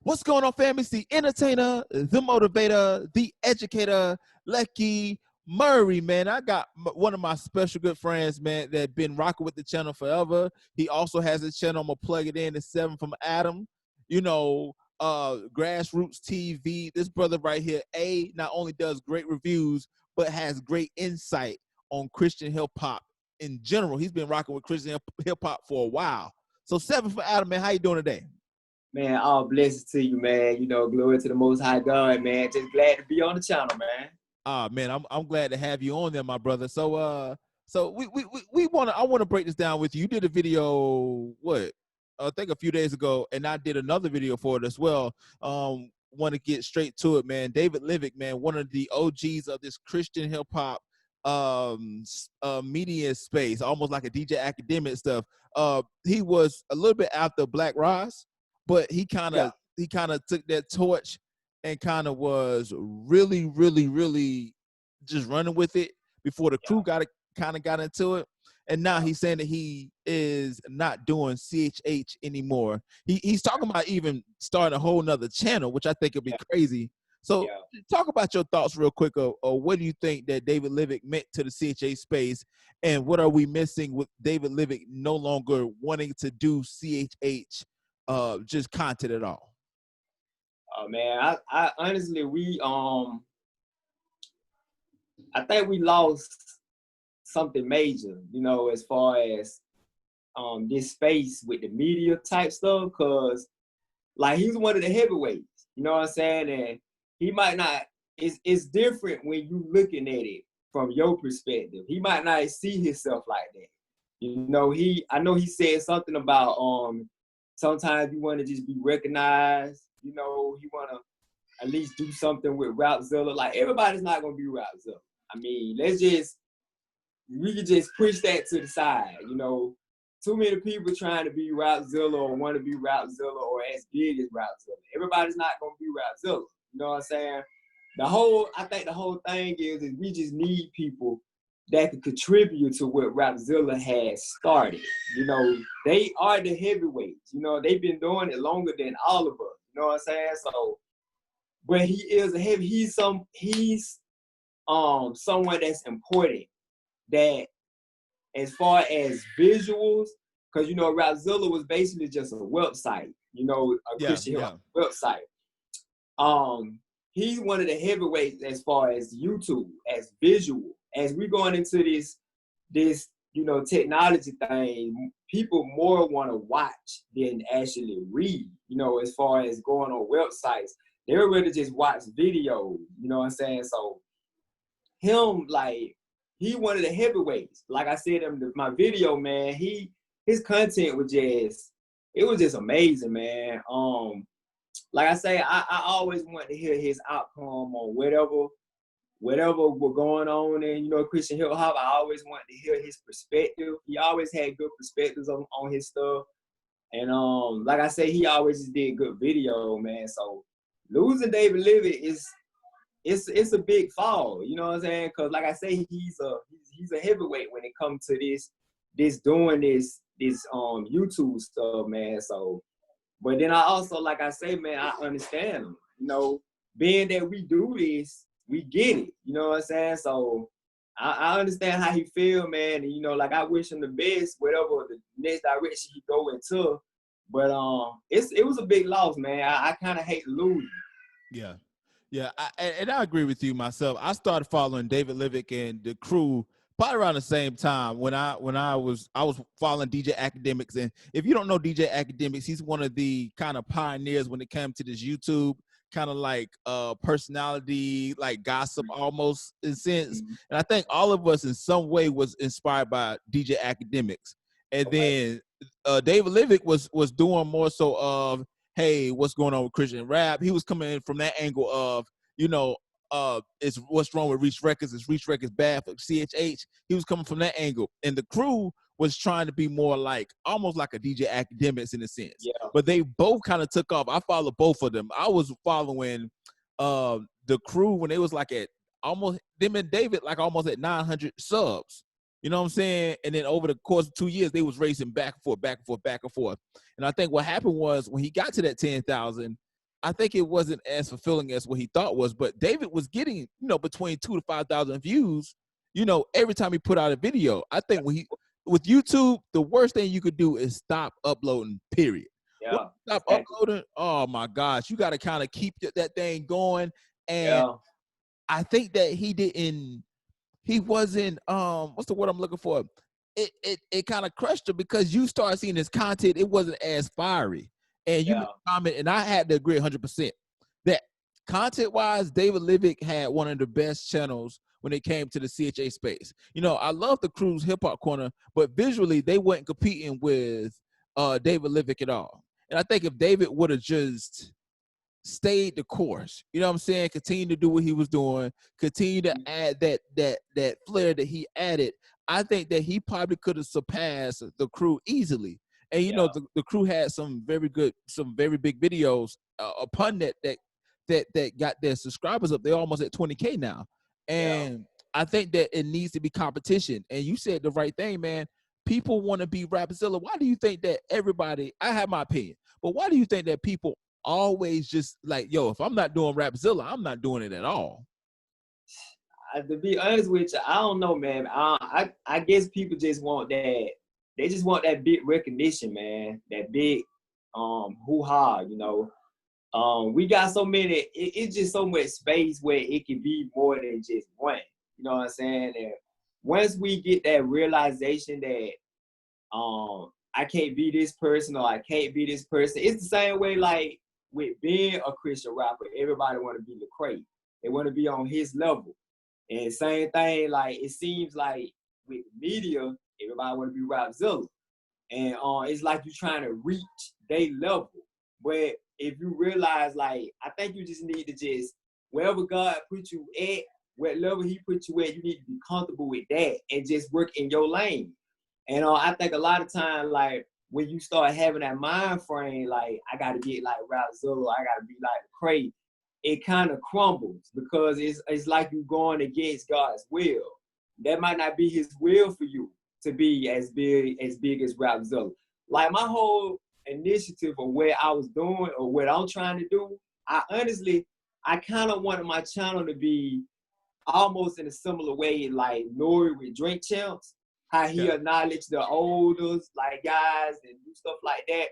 What's going on, family? It's the entertainer, the motivator, the educator, Lecky Murray, man. I got one of my special good friends, man, that been rocking with the channel forever. He also has a channel. I'm gonna plug it in. The 7 from Adam. You know, Grassroots TV. This brother right here, not only does great reviews, but has great insight on Christian hip hop in general. He's been rocking with Christian hip hop for a while. So 7 for Adam, man. How you doing today? Man, all blessings to you, man. You know, glory to the Most High God, man. Just glad to be on the channel, man. Man, I'm glad to have you on there, my brother. So I want to break this down with you. You did a video, I think a few days ago, and I did another video for it as well. Want to get straight to it, man. David Livick, man, one of the OGs of this Christian hip hop media space, almost like a DJ Academic stuff. He was a little bit after Black Ross, but he kind of took that torch and kind of was really just running with it before the crew got into it. And now he's saying that he is not doing CHH anymore. He's talking about even starting a whole nother channel, which I think would be crazy. So talk about your thoughts real quick of what do you think that David Livick meant to the CHH space, and what are we missing with David Livick no longer wanting to do CHH just content at all? Oh man, I honestly I think we lost something major, you know, as far as this space with the media type stuff, cause like he's one of the heavyweights, you know what I'm saying? And he might not, it's different when you looking at it from your perspective. He might not see himself like that. You know, I know he said something about sometimes you want to just be recognized, you know, you want to at least do something with Rapzilla. Like, everybody's not going to be Rapzilla. I mean, we could just push that to the side, you know. Too many people trying to be Rapzilla or want to be Rapzilla or as big as Rapzilla. Everybody's not going to be Rapzilla. You know what I'm saying? I think the whole thing is we just need people that can contribute to what Rapzilla has started. You know, they are the heavyweights. You know, they've been doing it longer than all of us. You know what I'm saying? So, but he is a heavy. He's someone that's important. That as far as visuals, because you know, Rapzilla was basically just a website. You know, a Christian website. He's one of the heavyweights as far as YouTube, as visual. As we're going into this, you know, technology thing, people more want to watch than actually read, you know, as far as going on websites. They're really just watch videos, you know what I'm saying? So him, like, he one of the heavyweights. Like I said in my video, man, his content was just amazing, man. Like I say, I always want to hear his outcome on whatever was going on in, you know, Christian hip hop. I always wanted to hear his perspective. He always had good perspectives on his stuff. And like I say, he always just did good video, man. So losing David Livick it's a big fall, you know what I'm saying? Cause like I say, he's a heavyweight when it comes to this YouTube stuff, man. So, but then I also, like I say, man, I understand him. You know, being that we do this, we get it. You know what I'm saying? So I understand how he feel, man. And, you know, like, I wish him the best, whatever the next direction he go into. But it was a big loss, man. I kind of hate losing. Yeah, and I agree with you myself. I started following David Livick and the crew probably around the same time when I was following DJ Academics. And if you don't know DJ Academics, he's one of the kind of pioneers when it comes to this YouTube kind of like personality, like gossip almost in a sense. And I think all of us in some way was inspired by DJ Academics. And then David Livick was doing more so of, hey, what's going on with Christian rap? He was coming in from that angle of, you know, it's what's wrong with Reach Records? Is Reach Records bad for CHH? He was coming from that angle. And the crew was trying to be more like, almost like a DJ Academics in a sense. Yeah. But they both kind of took off. I followed both of them. I was following the crew when they was like at almost, them and David, like almost at 900 subs. You know what I'm saying? And then over the course of 2 years, they was racing back and forth. And I think what happened was when he got to that 10,000, I think it wasn't as fulfilling as what he thought was, but David was getting, between 2 to 5,000 views, every time he put out a video. I think with YouTube, the worst thing you could do is stop uploading, period. Once Yeah. you stop Exactly. uploading, oh my gosh, you got to kind of keep that thing going. And Yeah. I think that he wasn't, what's the word I'm looking for? It kind of crushed him because you start seeing his content, it wasn't as fiery. And you Yeah. made a comment, and I had to agree 100% that content-wise, David Livick had one of the best channels when it came to the CHH space. I love the Crew's Hip Hop Corner, but visually they weren't competing with David Livick at all. And I think if David would have just stayed the course, you know what I'm saying, continue to do what he was doing, continue to add that flair that he added, I think that he probably could have surpassed the Crew easily. And Yeah. the Crew had some very big videos upon that got their subscribers up. They're almost at 20K now. Yeah. And I think that it needs to be competition. And you said the right thing, man. People want to be Rapzilla. Why do you think that everybody, I have my opinion, but why do you think that people always just like, yo, if I'm not doing Rapzilla, I'm not doing it at all? To be honest with you, I don't know, man. I guess people just want that. They just want that big recognition, man. That big hoo-ha, we got so many, it's just so much space where it can be more than just one. You know what I'm saying? And once we get that realization that I can't be this person or I can't be this person, it's the same way like with being a Christian rapper, everybody want to be Lecrae. They want to be on his level. And same thing, like it seems like with media, everybody want to be Rapzilla. And it's like you're trying to reach their level. But if you realize, like, I think you just need to just, wherever God put you at, what level he put you at, you need to be comfortable with that and just work in your lane. And I think a lot of times, like, when you start having that mind frame, like, I got to get like Rapzilla, I got to be like Craig, it kind of crumbles because it's like you going against God's will. That might not be his will for you to be as big as Rapzilla. Like my whole initiative of what I was doing or what I'm trying to do, I kind of wanted my channel to be almost in a similar way like Nori with Drink Champs, how he acknowledged the olders, like guys and do stuff like that.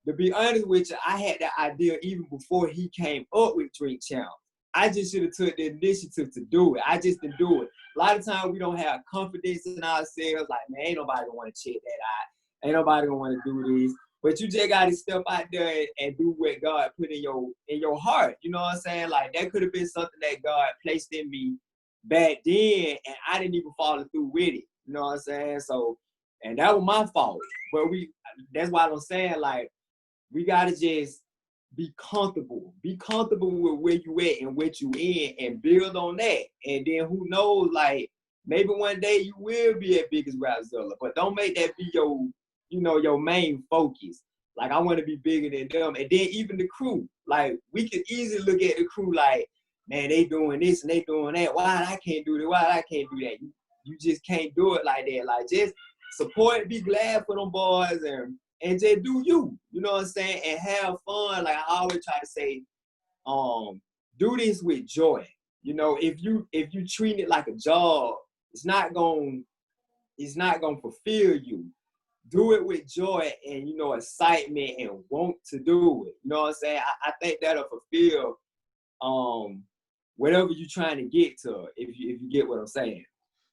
To be honest with you, I had that idea even before he came up with Drink Champs. I just should have took the initiative to do it. I just didn't do it. A lot of times we don't have confidence in ourselves. Like, man, ain't nobody gonna want to check that out. Ain't nobody gonna want to do this. But you just gotta step out there and do what God put in your heart. You know what I'm saying? Like that could have been something that God placed in me back then, and I didn't even follow through with it. You know what I'm saying? So, and that was my fault. But that's why I'm saying, like, we gotta just be comfortable. Be comfortable with where you at and what you in and build on that. And then who knows, like maybe one day you will be as big as Rapzilla, but don't make that be your main focus. Like I want to be bigger than them. And then even the Crew, like we could easily look at the Crew like, man, they doing this and they doing that. Why I can't do that? Why I can't do that? You just can't do it like that. Like just support, be glad for them boys and just do you. You know what I'm saying? And have fun. Like I always try to say, do this with joy. You know, if you treat it like a job, it's not gonna fulfill you. Do it with joy and excitement and want to do it. You know what I'm saying? I think that'll fulfill whatever you're trying to get to, if you get what I'm saying.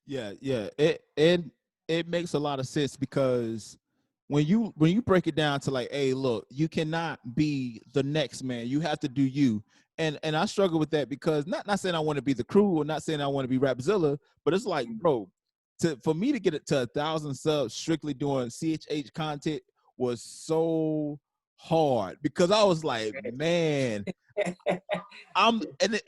Yeah. It makes a lot of sense because when you break it down to like, hey, look, you cannot be the next man. You have to do you. And I struggle with that because not saying I want to be the Crew or not saying I want to be Rapzilla, but it's like, bro, for me to get it to 1,000 subs strictly doing CHH content was so hard because I was like, man, and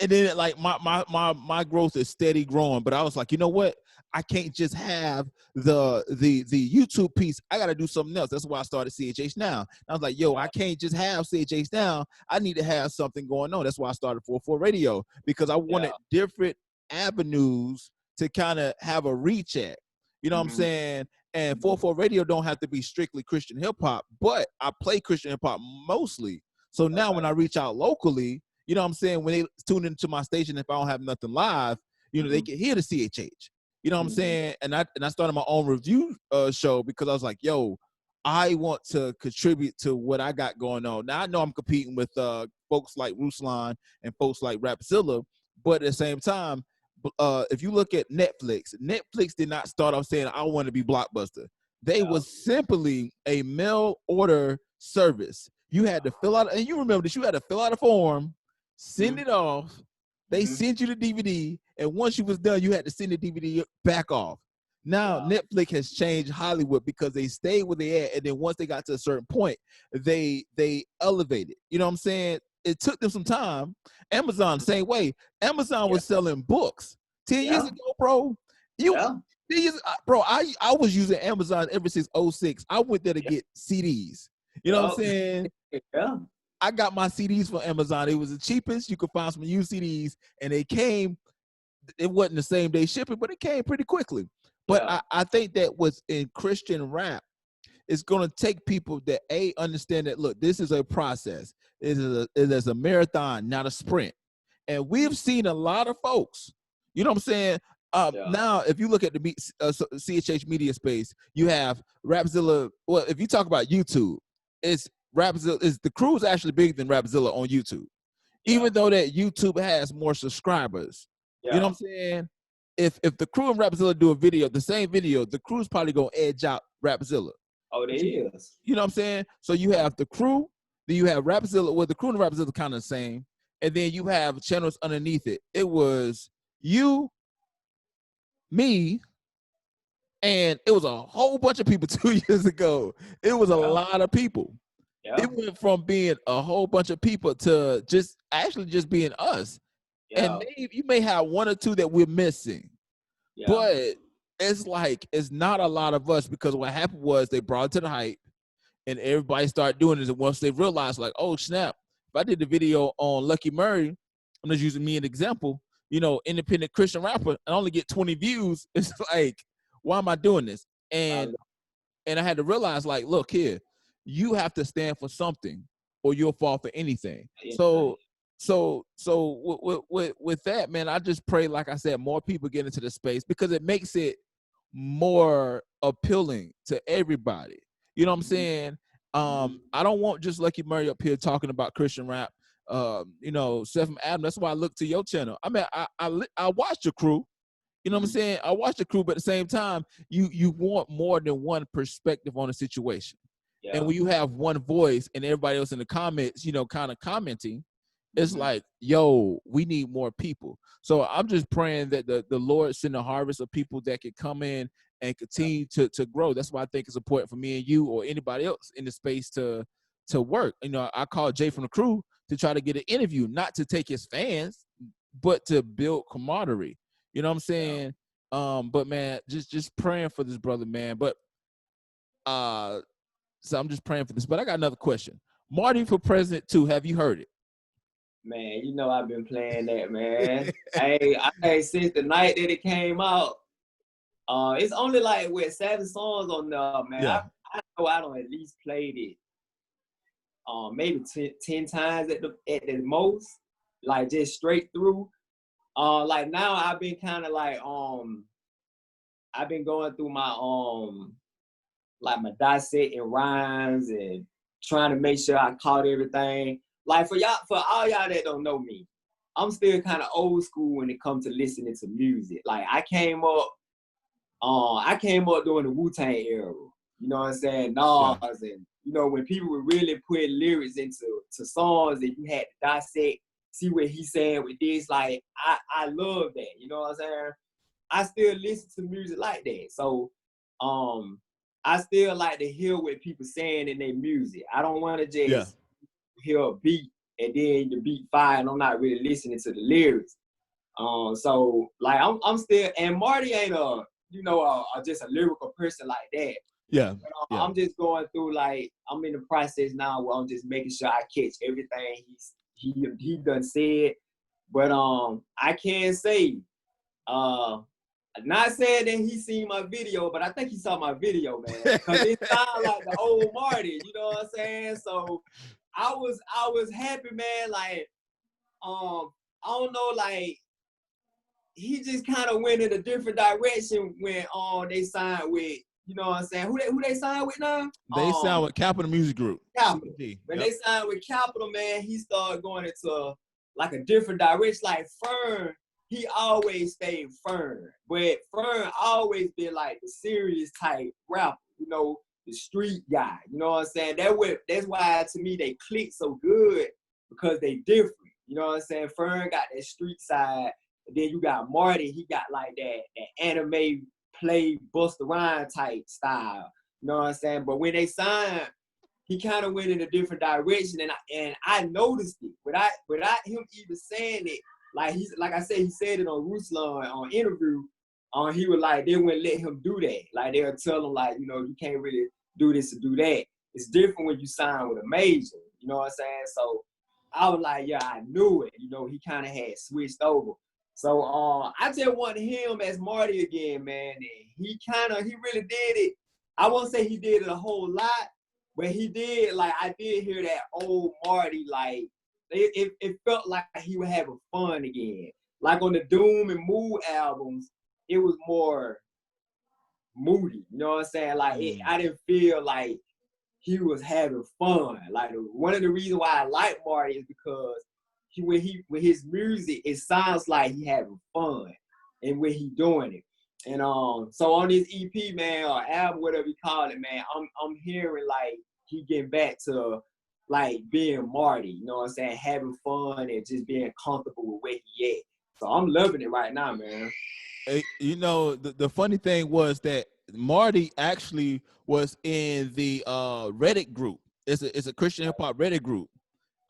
then like my growth is steady growing, but I was like, you know what? I can't just have the YouTube piece. I got to do something else. That's why I started CHH Now. I was like, yo, I can't just have CHH Now. I need to have something going on. That's why I started 44 Radio because I wanted different avenues to kind of have a reach at. You know what I'm saying? And 44 Radio don't have to be strictly Christian hip hop, but I play Christian hip hop mostly. So now when I reach out locally, you know what I'm saying, when they tune into my station, if I don't have nothing live, you know, they can hear the CHH. You know what I'm saying? And I started my own review show because I was like, yo, I want to contribute to what I got going on. Now I know I'm competing with folks like Ruslan and folks like Rapzilla, but at the same time, if you look at Netflix did not start off saying I want to be Blockbuster. They was simply a mail order service. You had to fill out, and you remember this, you had to fill out a form, send it off. They sent you the DVD, and once you was done, you had to send the DVD back off. Now Netflix has changed Hollywood because they stayed where they at, and then once they got to a certain point, they elevated. You know what I'm saying? It took them some time. Amazon, same way. Amazon was selling books 10 years ago, bro. Bro, I was using Amazon ever since 06. I went there to get CDs. You know what I'm saying? Yeah. I got my CDs from Amazon. It was the cheapest. You could find some used CDs, and they came. It wasn't the same day shipping, but it came pretty quickly. But I think that within Christian rap, it's going to take people that understand that, look, this is a process. It is a marathon, not a sprint. And we've seen a lot of folks, you know what I'm saying? Now, if you look at the CHH media space, you have Rapzilla. Well, if you talk about YouTube, it's Rapzilla. The crew is actually bigger than Rapzilla on YouTube, even though that YouTube has more subscribers. You know what I'm saying? If the crew and Rapzilla do a video, the same video, the crew's probably gonna edge out Rapzilla. Oh, they is. You know what I'm saying? So you have the crew, then you have Rapzilla. Well, the crew and Rapzilla kind of the same, and then you have channels underneath it. It was you, me, and it was a whole bunch of people 2 years ago. It was a lot of people. It went from being a whole bunch of people to just being us. And you may have one or two that we're missing, but it's like it's not a lot of us, because what happened was they brought it to the hype, and everybody started doing it. And once they realized, like, oh snap, if I did the video on Lucky Murray, I'm just using me an example, you know, independent Christian rapper, and I only get 20 views. It's like, why am I doing this? And I had to realize, like, look here, you have to stand for something, or you'll fall for anything. So with that, man, I just pray, like I said, more people get into the space, because it makes it more appealing to everybody. You know what I'm saying? I don't want just Lucky Murray up here talking about Christian rap. You know, Seth and Adam. That's why I look to your channel. I mean, I watch the crew. You know what I'm saying? I watch the crew, but at the same time, you want more than one perspective on a situation. And when you have one voice and everybody else in the comments, you know, kind of commenting, it's like, yo, we need more people. So I'm just praying that the Lord send a harvest of people that can come in and continue to grow. That's why I think it's important for me and you or anybody else in the space to work. You know, I called Jay from the crew to try to get an interview, not to take his fans, but to build camaraderie. You know what I'm saying? But man, just praying for this brother, man. But so I'm just praying for this. But I got another question. Marty for President 2, have you heard it? Man, you know I've been playing that, man. Hey, since the night that it came out, it's only like with 7 songs on there, man. Yeah. I know I don't at least played it maybe 10 times at the most, like just straight through. Like now I've been kind of like I've been going through my like my dissecting rhymes and trying to make sure I caught everything. Like for all y'all that don't know me, I'm still kind of old school when it comes to listening to music. Like I came up during the Wu-Tang era. You know what I'm saying? Nas, and you know, when people were really putting lyrics into songs that you had to dissect, see what he's saying with this. Like I love that. You know what I'm saying? I still listen to music like that. So I still like to hear what people saying in their music. I don't want to just hear a beat and then the beat fire and I'm not really listening to the lyrics. So like I'm still, and Marty ain't just a lyrical person like that. Yeah. But, I'm just going through, like, I'm in the process now where I'm just making sure I catch everything he done said. But I can say, not saying that he seen my video, but I think he saw my video, man. Because it sounds like the old Marty, you know what I'm saying? So I was happy, man. Like, I don't know, like he just kind of went in a different direction when they signed with, you know what I'm saying? Who they signed with now? They sound with Capital Music Group. Capital. CHH. When Yep. they signed with Capital, man, he started going into like a different direction. Like Fern, he always stayed Fern, but Fern always been like the serious type rapper, you know, the street guy. You know what I'm saying? That's why to me they click so good because they different. You know what I'm saying? Fern got that street side, and then you got Marty. He got like that anime play Busta Rhymes type style. You know what I'm saying? But when they signed, he kind of went in a different direction, and I noticed it without him even saying it. Like I said, he said it on Ruslan on interview. He was like they wouldn't let him do that. Like they'll tell him like, you know, you can't really do this or do that. It's different when you sign with a major. You know what I'm saying? So I was like, yeah, I knew it. You know, he kind of had switched over. So I just wanted him as Marty again, man. And he really did it. I won't say he did it a whole lot, but he did, like, I did hear that old Marty, like, it felt like he was having fun again. Like on the Doom and Mood albums, it was more moody. You know what I'm saying? Like, I didn't feel like he was having fun. Like, one of the reasons why I like Marty is because with his music, it sounds like he having fun and when he doing it. And so on this EP, man, or album, whatever you call it, man, I'm hearing like he getting back to like being Marty, you know what I'm saying, having fun and just being comfortable with where he at. So I'm loving it right now, man. You know, the funny thing was that Marty actually was in the Reddit group. It's a Christian hip hop Reddit group,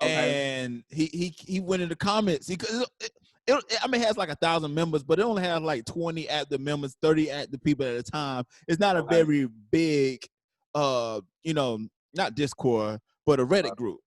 Okay. and he went in the comments. I mean, it has like 1,000 members, but it only has like 20 active members, 30 active people at a time. It's not a Okay. very big, you know, not Discord, but a Reddit group.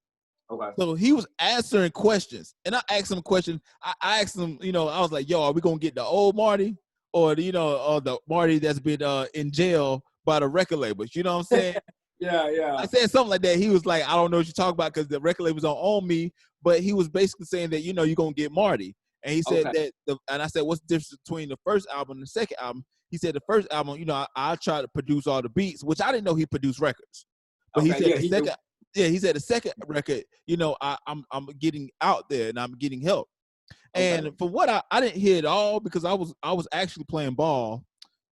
Okay. So he was answering questions, and I asked him a question. I asked him, you know, I was like, "Yo, are we gonna get the old Marty, or the Marty that's been in jail by the record labels?" You know what I'm saying? Yeah. I said something like that. He was like, "I don't know what you're talking about because the record labels don't own me," but he was basically saying that, you know, you're gonna get Marty, and he said Okay. that. And I said, "What's the difference between the first album and the second album?" He said the first album, you know, I tried to produce all the beats, which I didn't know he produced records, but he Okay. said Yeah, the he do. second. Yeah, he said the second record, you know, I'm getting out there and I'm getting help. Okay. And from what I didn't hear it all because I was actually playing ball,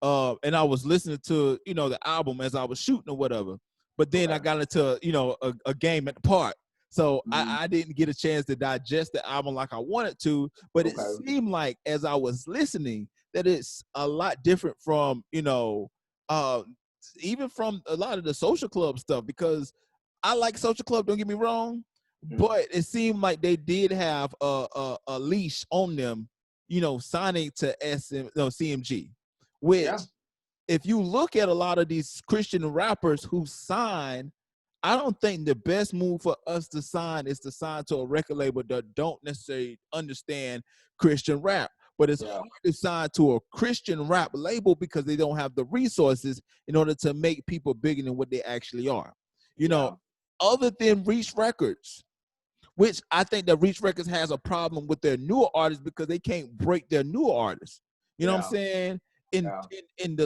and I was listening to, you know, the album as I was shooting or whatever. But then I Okay. got into, you know, a game at the park, so Mm-hmm. I didn't get a chance to digest the album like I wanted to. But it Okay. seemed like as I was listening that it's a lot different from, you know, uh, even from a lot of the Social Club stuff, because I like Social Club, don't get me wrong, Mm-hmm. but it seemed like they did have a leash on them, you know, signing to CMG, Yeah. which if you look at a lot of these Christian rappers who sign, I don't think the best move for us to sign is to sign to a record label that don't necessarily understand Christian rap. But it's Yeah. hard to sign to a Christian rap label because they don't have the resources in order to make people bigger than what they actually are. You know, Yeah. other than Reach Records, which I think that Reach Records has a problem with their newer artists because they can't break their newer artists. You know what I'm Yeah. saying? In Yeah. in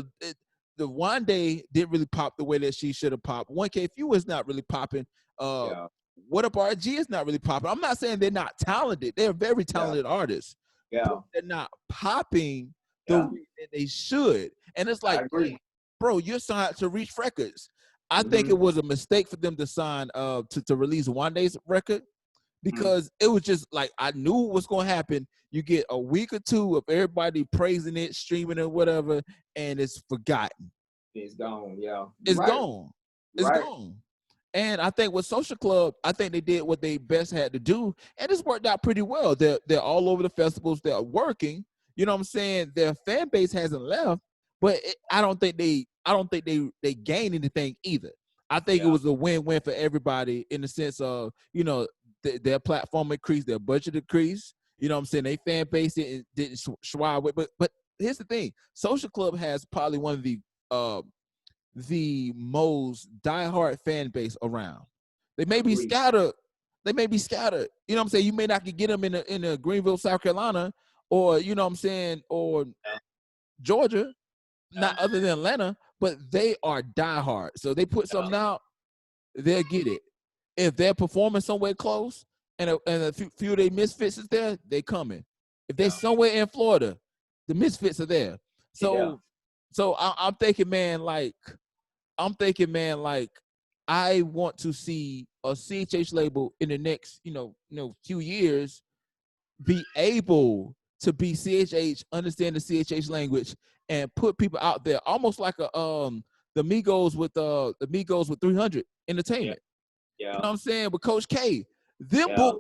the One Day didn't really pop the way that she should have popped. 1K Few is not really popping. Uh, Yeah. What Up RG is not really popping. I'm not saying they're not talented. They're very Yeah. talented artists, but Yeah. they're not popping the Yeah. way that they should. And it's I like, agree. damn, bro, you're signed to Reach Records. I think Mm-hmm. it was a mistake for them to sign to release One Day's record Mm-hmm. because it was just like I knew what's going to happen. You get a week or two of everybody praising it, streaming it, whatever, and it's forgotten. It's gone. Yeah. You're It's right. gone. You're It's right. gone. And I think with Social Club, I think they did what they best had to do, and it's worked out pretty well. They're all over the festivals. They're working. You know what I'm saying? Their fan base hasn't left, but I don't think they gained anything either. I think it Yeah. was a win-win for everybody in the sense of, you know, their platform increased, their budget increased. You know what I'm saying? They fan base didn't sway away. But here's the thing: Social Club has probably one of the most diehard fan base around. They may be Agree. scattered, They may be scattered. You know what I'm saying? You may not get them in a Greenville, South Carolina, or you know what I'm saying, or Georgia, not other than Atlanta, but they are diehard. So they put something out, they'll get it. If they're performing somewhere close and a few of their misfits is there, they coming. If they somewhere in Florida, the misfits are there. So I'm thinking, man, like I want to see a CHH label in the next, few years be able to be CHH, understand the CHH language, and put people out there, almost like the Migos with 300 Entertainment. You know what I'm saying? With Coach K, them boys,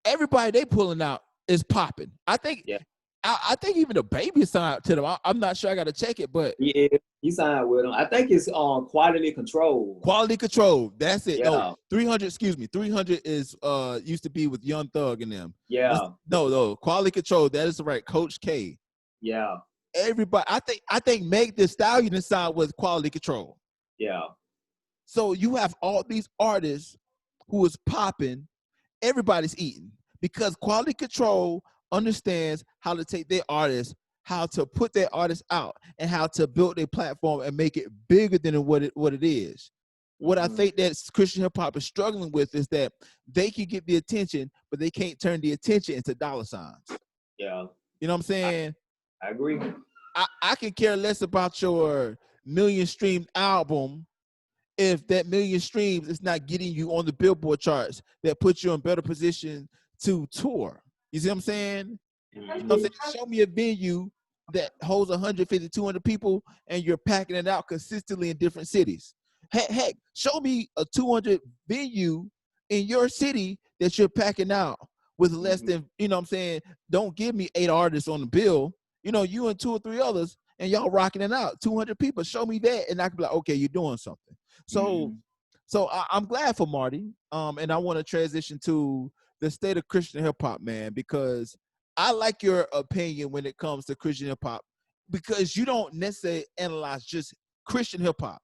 everybody they pulling out is popping. I think even the baby signed to them. I'm not sure. I got to check it, but yeah, he signed with them. I think it's quality control. Quality Control. That's it. Yeah. No, 300. Excuse me. 300 is used to be with Young Thug and them. Yeah. No. Quality Control. That is right. Coach K. Yeah. Everybody. I think Meg Thee Stallion inside with Quality Control. Yeah. So you have all these artists who is popping. Everybody's eating because Quality Control understands how to take their artists, how to put their artists out, and how to build their platform and make it bigger than what it is. What I think that Christian hip hop is struggling with is that they can get the attention, but they can't turn the attention into dollar signs. Yeah. You know what I'm saying? I agree. I can care less about your million streamed album if that million streams is not getting you on the Billboard charts that puts you in better position to tour. You see what I'm saying? You know what I'm saying? Show me a venue that holds 150, 200 people and you're packing it out consistently in different cities. Heck, show me a 200 venue in your city that you're packing out with less than, you know what I'm saying? Don't give me 8 artists on the bill. You know, you and 2 or 3 others and y'all rocking it out. 200 people, show me that and I can be like, okay, you're doing something. So I'm glad for Marty. And I want to transition to the state of Christian hip hop, man, because I like your opinion when it comes to Christian hip hop, because you don't necessarily analyze just Christian hip hop.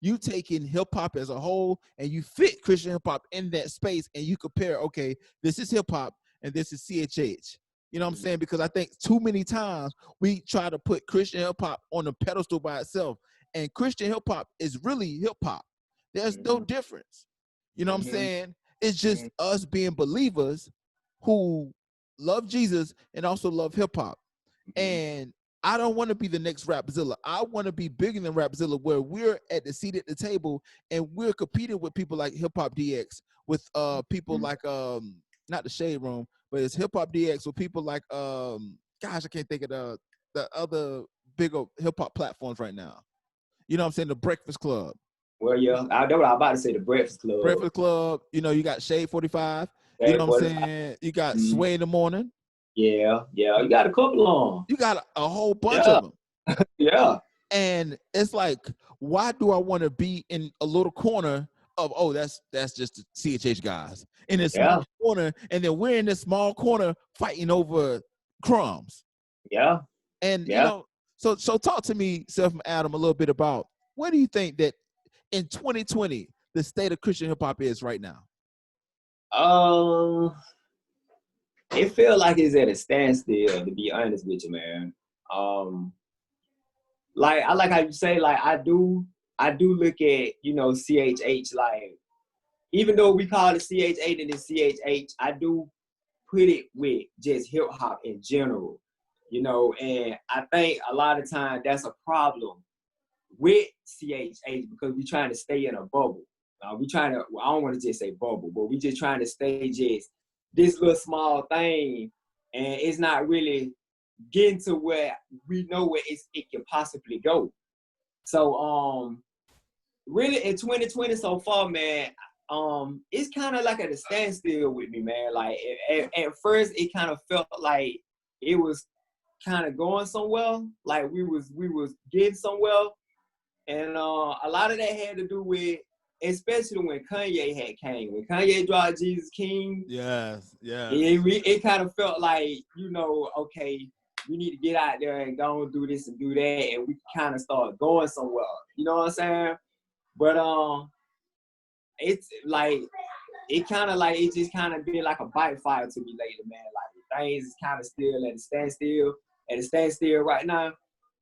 You take in hip hop as a whole and you fit Christian hip hop in that space and you compare, okay, this is hip hop and this is CHH. You know what I'm saying? Because I think too many times we try to put Christian hip hop on a pedestal by itself, and Christian hip hop is really hip hop. There's no difference. You know what I'm saying? It's just us being believers who love Jesus and also love hip hop. And I don't want to be the next Rapzilla. I want to be bigger than Rapzilla, where we're at the seat at the table and we're competing with people like Hip Hop DX, with people like not the Shade Room, but it's Hip Hop DX with people like gosh, I can't think of the other bigger hip hop platforms right now. You know what I'm saying? The Breakfast Club. Well, yeah, I know what I was about to say. The Breakfast Club. Breakfast Club. You know, you got Shade 45. You know what I'm saying? You got Sway in the Morning. Yeah. You got a couple on. You got a whole bunch of them. Yeah. And it's like, why do I want to be in a little corner of, oh, that's just the CHH guys in this small corner, and then we're in this small corner fighting over crumbs. Yeah. And you know, so talk to me, Seth and Adam, a little bit about what do you think that in 2020 the state of Christian hip hop is right now? It feels like it's at a standstill, to be honest with you, man. Like I like how you say, like I do look at, you know, CHH, like even though we call it CHH and it's CHH, I do put it with just hip hop in general, you know, and I think a lot of times that's a problem with CHH because we're trying to stay in a bubble. We trying to, I don't want to just say bubble, but we just trying to stay just this little small thing, and it's not really getting to where we know where it can possibly go. So really in 2020 so far, man, it's kind of like at a standstill with me, man. Like at first it kind of felt like it was kind of going somewhere, like we was getting somewhere, and a lot of that had to do with, especially when Kanye had came. When Kanye dropped Jesus King, it kind of felt like, you know, okay, we need to get out there and go and do this and do that, and we kind of start going somewhere. You know what I'm saying? But it's like it kind of like it just kind of been like a bite fire to me lately, man. Like things is kind of still at a standstill right now.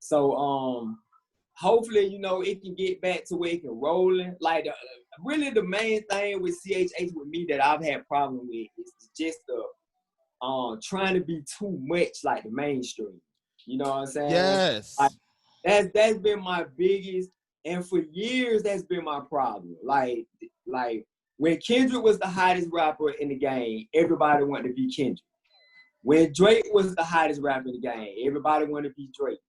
So hopefully, you know, it can get back to where it can rolling. Like really the main thing with CHH with me that I've had problem with is just the trying to be too much like the mainstream. You know what I'm saying? Yes. Like, that's been my biggest, and for years that's been my problem. Like when Kendrick was the hottest rapper in the game, everybody wanted to be Kendrick. When Drake was the hottest rapper in the game, everybody wanted to be Drake.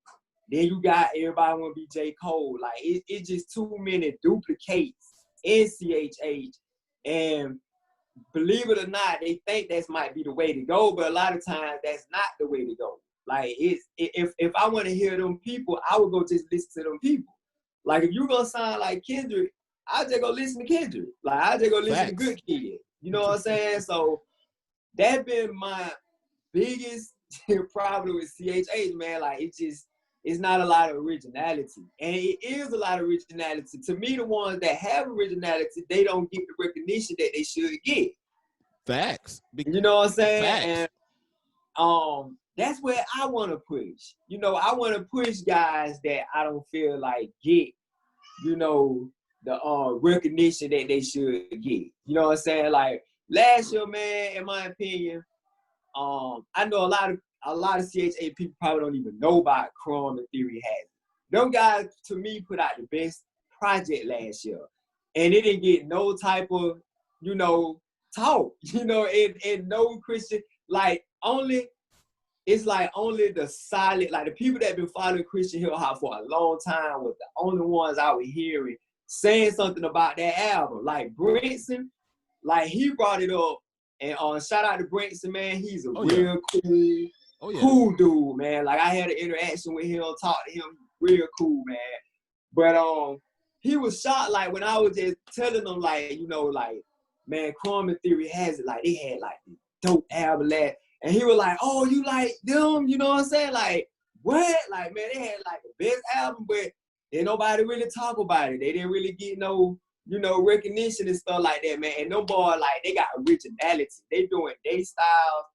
Then you got everybody want to be J. Cole. Like it's just too many duplicates in CHH, and believe it or not, they think that might be the way to go, but a lot of times that's not the way to go. Like if I want to hear them people, I would go just listen to them people. Like if you gonna sound like Kendrick, I just go listen to Kendrick. Like I just go listen to Good Kid. You know what I'm saying? So that been my biggest problem with CHH, man. Like it's not a lot of originality. And it is a lot of originality. To me, the ones that have originality, they don't get the recognition that they should get. Facts. You know what I'm saying? Facts. And that's where I want to push. You know, I want to push guys that I don't feel like get, you know, the recognition that they should get. You know what I'm saying? Like last year, man, in my opinion, I know a lot of CHA people probably don't even know about Chrome and Theory Hazard. Them guys, to me, put out the best project last year. And it didn't get no type of, you know, talk, you know, and no Christian, like it's like only the solid, like the people that been following Christian Hip Hop for a long time was the only ones I was hearing saying something about that album. Like Brinson, like he brought it up. And shout out to Brinson, man. He's a real cool dude, man. Like I had an interaction with him, talked to him, real cool, man. But he was shocked, like when I was just telling him, like, you know, like, man, Crumb and Theory has it, like they had like the dope album that, and he was like, oh, you like them? You know what I'm saying? Like, what? Like, man, they had like the best album, but then nobody really talk about it. They didn't really get no, you know, recognition and stuff like that, man. And them boys, like, they got originality. They doing they style.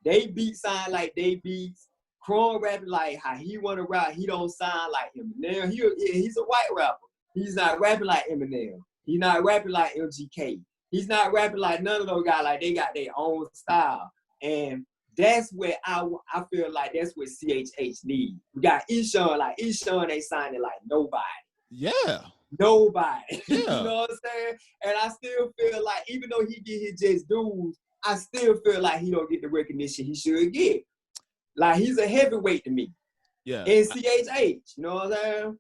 They beat sound like they beats. Chrome rapping like how he want to rap. He don't sound like Eminem. He's a white rapper. He's not rapping like Eminem. He's not rapping like MGK. He's not rapping like none of those guys. Like, they got their own style. And that's where I feel like that's what CHH needs. We got Eshawn. Like, Eshawn ain't signing like nobody. Yeah. Nobody. Yeah. You know what I'm saying? And I still feel like, even though he get his just dues, I still feel like he don't get the recognition he should get. Like, he's a heavyweight to me. Yeah. In CHH. You know what I'm saying?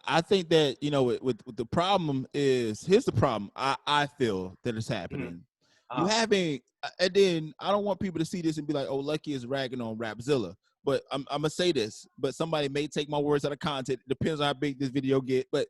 I think that, you know, with the problem is, here's the problem I feel that is happening. You having, and then I don't want people to see this and be like, oh, Lucky is ragging on Rapzilla. But I'm going to say this, but somebody may take my words out of context. It depends on how big this video get. But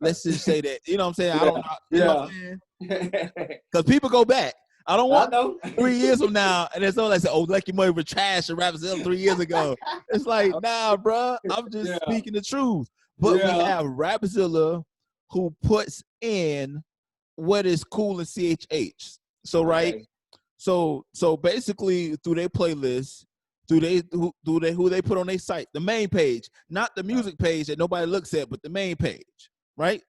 let's just say that, you know what I'm saying? I don't know. You know what I'm saying? Because people go back. I don't want 3 years from now, and it's all like, oh, Lucky Money was trash and Rapzilla 3 years ago. It's like, nah, bro, I'm just speaking the truth. But we have Rapzilla who puts in what is cool in CHH. So so basically through their playlist, who they put on their site, the main page, not the music page that nobody looks at, but the main page, right?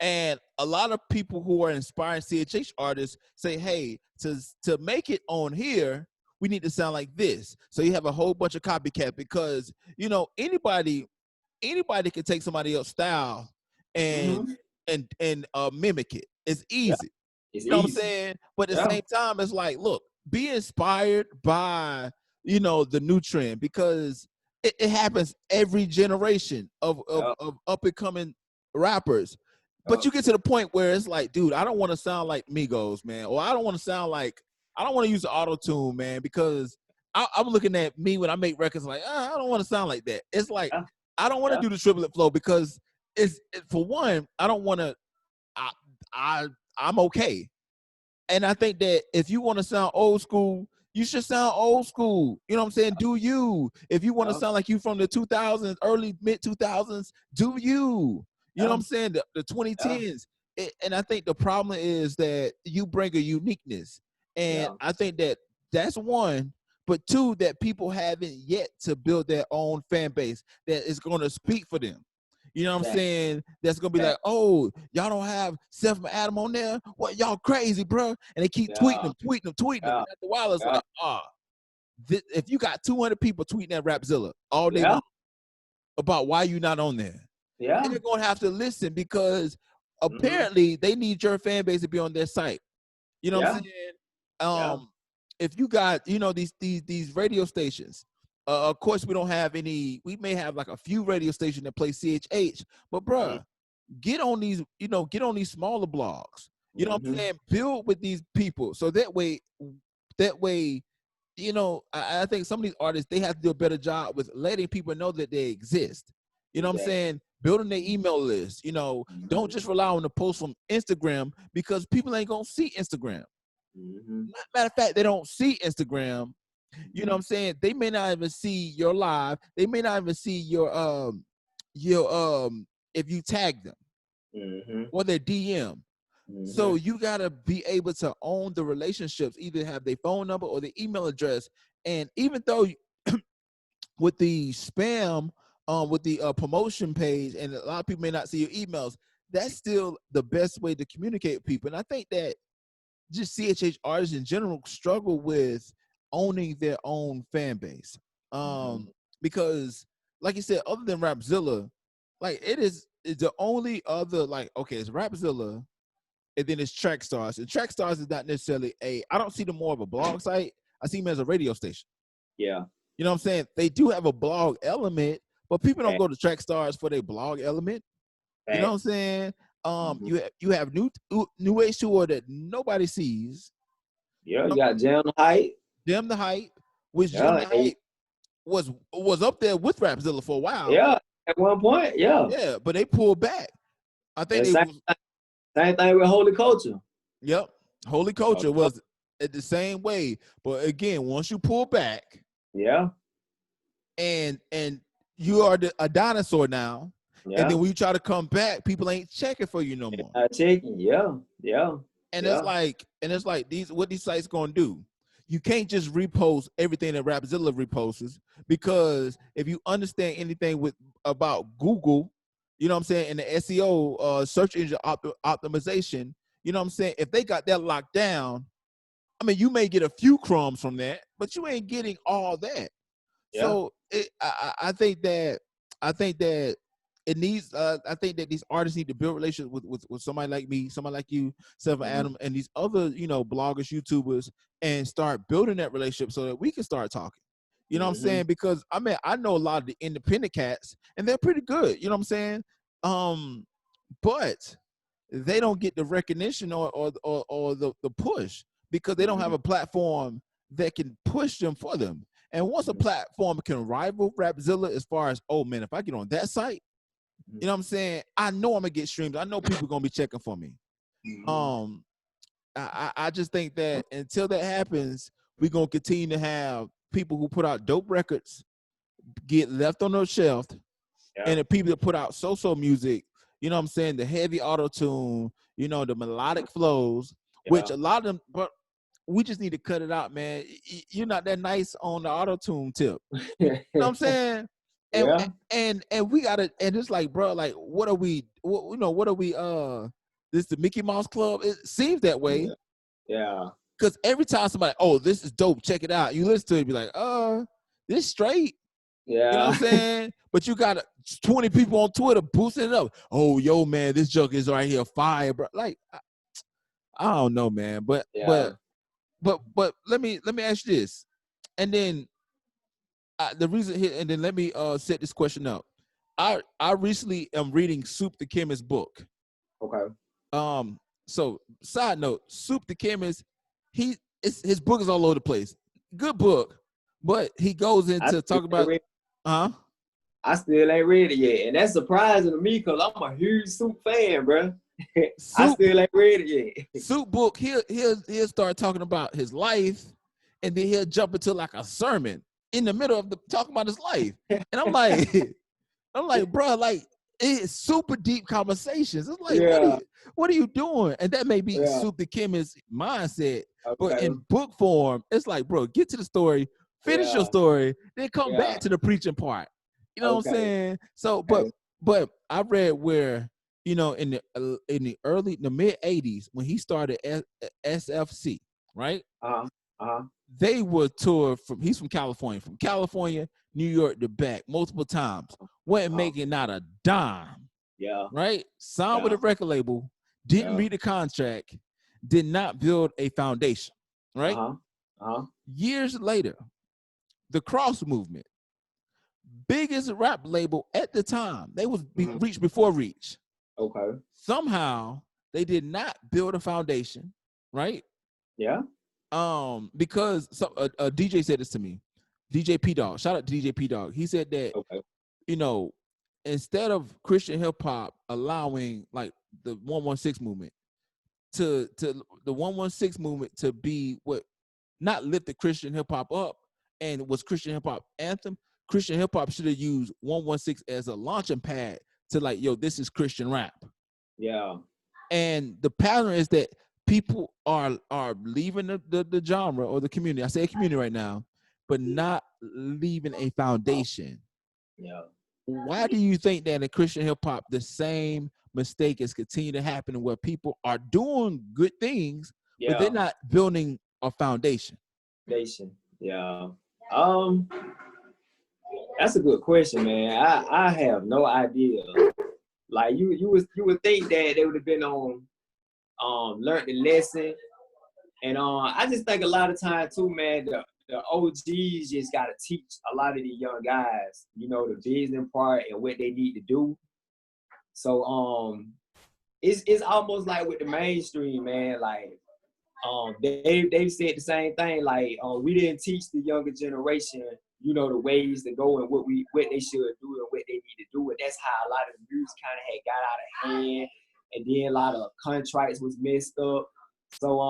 And a lot of people who are inspiring CHH artists say, hey, to make it on here, we need to sound like this. So you have a whole bunch of copycat because, you know, anybody can take somebody else's style and mimic it. It's easy. You know what I'm saying? But at the same time, it's like, look, be inspired by, you know, the new trend, because it happens every generation of up and coming rappers. But you get to the point where it's like, dude, I don't want to sound like Migos, man, or I don't want to use the auto tune, man, because I'm looking at me when I make records like, I don't want to sound like that. It's like, I don't want to do the triplet flow because for one, I don't want to. I'm okay, and I think that if you want to sound old school, you should sound old school. You know what I'm saying? Do you? If you want to sound like you from the 2000s, early mid 2000s, do you? You know what I'm saying? The 2010s. and I think the problem is that you bring a uniqueness, and Yeah. I think that that's one. But two, that people haven't yet to build their own fan base that is going to speak for them. You know what I'm Fact. saying? That's gonna be Fact. like, oh, y'all don't have Seth and Adam on there. What, y'all crazy, bro? And they keep tweeting Yeah. them, tweeting them, tweeting them. Yeah. And after a while, it's Yeah. like, if you got 200 people tweeting at Rapzilla all day Yeah. long about why you not on there, Yeah. they're gonna have to listen because Mm-hmm. apparently they need your fan base to be on their site. You know what I'm Yeah. saying? Yeah. If you got, these radio stations, of course we don't have any. We may have like a few radio stations that play CHH, but Mm-hmm. bruh, get on these, get on these smaller blogs. You know what I'm Mm-hmm. saying? Build with these people so that way, I think some of these artists, they have to do a better job with letting people know that they exist. You know what I'm Exactly. saying? Building their email list. Don't just rely on the post from Instagram because people ain't gonna see Instagram. Mm-hmm. Matter of fact, they don't see Instagram. You know what I'm saying? They may not even see your live. They may not even see your if you tag them Mm-hmm. or their DM. Mm-hmm. So you gotta be able to own the relationships, either have their phone number or their email address. And even though with the spam, with the promotion page, and a lot of people may not see your emails, that's still the best way to communicate with people. And I think that just CHH artists in general struggle with owning their own fan base. Mm-hmm. Because like you said, other than Rapzilla, like it's the only other, like, okay, it's Rapzilla, and then it's Trackstars. And Trackstars is not necessarily I don't see them more of a blog site. I see them as a radio station. Yeah. You know what I'm saying? They do have a blog element, but people don't Fact. go to Trackstars for their blog element. You know what I'm Facts. saying? Mm-hmm. You have new age tour that nobody sees. Yeah. You got Jam Height. Jam the Hype, which Jam Yeah. the Hype was up there with Rapzilla for a while. Yeah. At one point. Yeah. Yeah, but they pulled back. I think And they was. same thing with Holy Culture. Yep, Holy Culture was the same way. But again, once you pull back, Yeah. and you are a dinosaur now, Yeah. and then when you try to come back, people ain't checking for you no more. Checking. Yeah. Yeah. And Yeah. it's like what these sites gonna do? You can't just repost everything that Rapzilla reposts, because if you understand anything about Google, you know what I'm saying, and the SEO, search engine optimization, you know what I'm saying, if they got that locked down, I mean, you may get a few crumbs from that, but you ain't getting all that. Yeah. So I think that it needs. I think that these artists need to build relationships with somebody like me, somebody like you, Seven Mm-hmm. Adam, and these other bloggers, YouTubers, and start building that relationship so that we can start talking. You know what I'm Mm-hmm. saying? Because I mean, I know a lot of the independent cats, and they're pretty good. You know what I'm saying? But they don't get the recognition or the push because they don't have a platform that can push them for them. And once a platform can rival Rapzilla as far as, oh man, if I get on that site, you know what I'm saying, I know I'm gonna get streams. I know people are gonna be checking for me. Mm-hmm. I just think that until that happens, we're gonna continue to have people who put out dope records get left on the shelf, Yeah. and the people that put out so-so music, you know what I'm saying, the heavy auto tune, the melodic flows, which a lot of them, but we just need to cut it out, man. You're not that nice on the auto tune tip. You know what I'm saying? And Yeah. and we gotta, and it's like, bro, like, what are we? What are we? This the Mickey Mouse Club? It seems that way. Yeah. Because every time somebody, oh, this is dope, check it out, you listen to it, be like, this straight. Yeah. You know what I'm saying? But you got 20 people on Twitter boosting it up. Oh, yo, man, this joke is right here, fire, bro. Like, I don't know, man. But let me ask you this, and then the reason here, and then let me set this question up. I recently am reading Soup the Chemist book. Okay. So side note, Soup the Chemist, his book is all over the place. Good book, but he goes into talk about, I still ain't read it yet, and that's surprising to me because I'm a huge Soup fan, bro. I still ain't read it yet. Soup book, he'll start talking about his life, and then he'll jump into like a sermon in the middle of the talking about his life, and I'm like, bro, like, it's super deep conversations. It's like, Yeah. what are you doing? And that may be Yeah. Soup the Chemist's mindset, but Okay. in book form, it's like, bro, get to the story, finish your Yeah. story, then come Yeah. back to the preaching part. You know what I'm Okay. saying? So, Okay. but I read where, you know, in the mid '80s when he started SFC, right? Uh-huh. Uh-huh. They would tour he's from California, New York to back multiple times. Wasn't Uh-huh. making not a dime, Yeah. right? Signed with Yeah. a record label, didn't Yeah. read the contract, did not build a foundation, right? Uh-huh. Uh-huh. Years later, the Cross Movement, biggest rap label at the time, they was Mhm. Reach before Reach. Okay. Somehow they did not build a foundation, right? Yeah. Because a DJ said this to me, DJ P Dog. Shout out to DJ P Dog. He said that, Okay. you know, instead of Christian hip hop allowing like the 116 movement to the 116 movement to be what not lift the Christian hip hop up and was Christian hip hop anthem, Christian hip hop should have used 116 as a launching pad to like, yo, this is Christian rap. Yeah. And the pattern is that people are leaving the genre or the community. I say community right now, but not leaving a foundation. Yeah. Why do you think that in Christian hip hop the same mistake is continuing to happen where people are doing good things, but they're Yeah. not building a foundation? Nation. Yeah. Um, that's a good question, man. I have no idea. Like you would think that they would have been on learned the lesson. And I just think a lot of time too, man, the OGs just gotta teach a lot of these young guys, you know, the business part and what they need to do. So it's almost like with the mainstream, man, like they've said the same thing, like we didn't teach the younger generation, you know, the ways to go and what they should do and what they need to do. And that's how a lot of the music kind of had got out of hand, and then a lot of contracts was messed up. So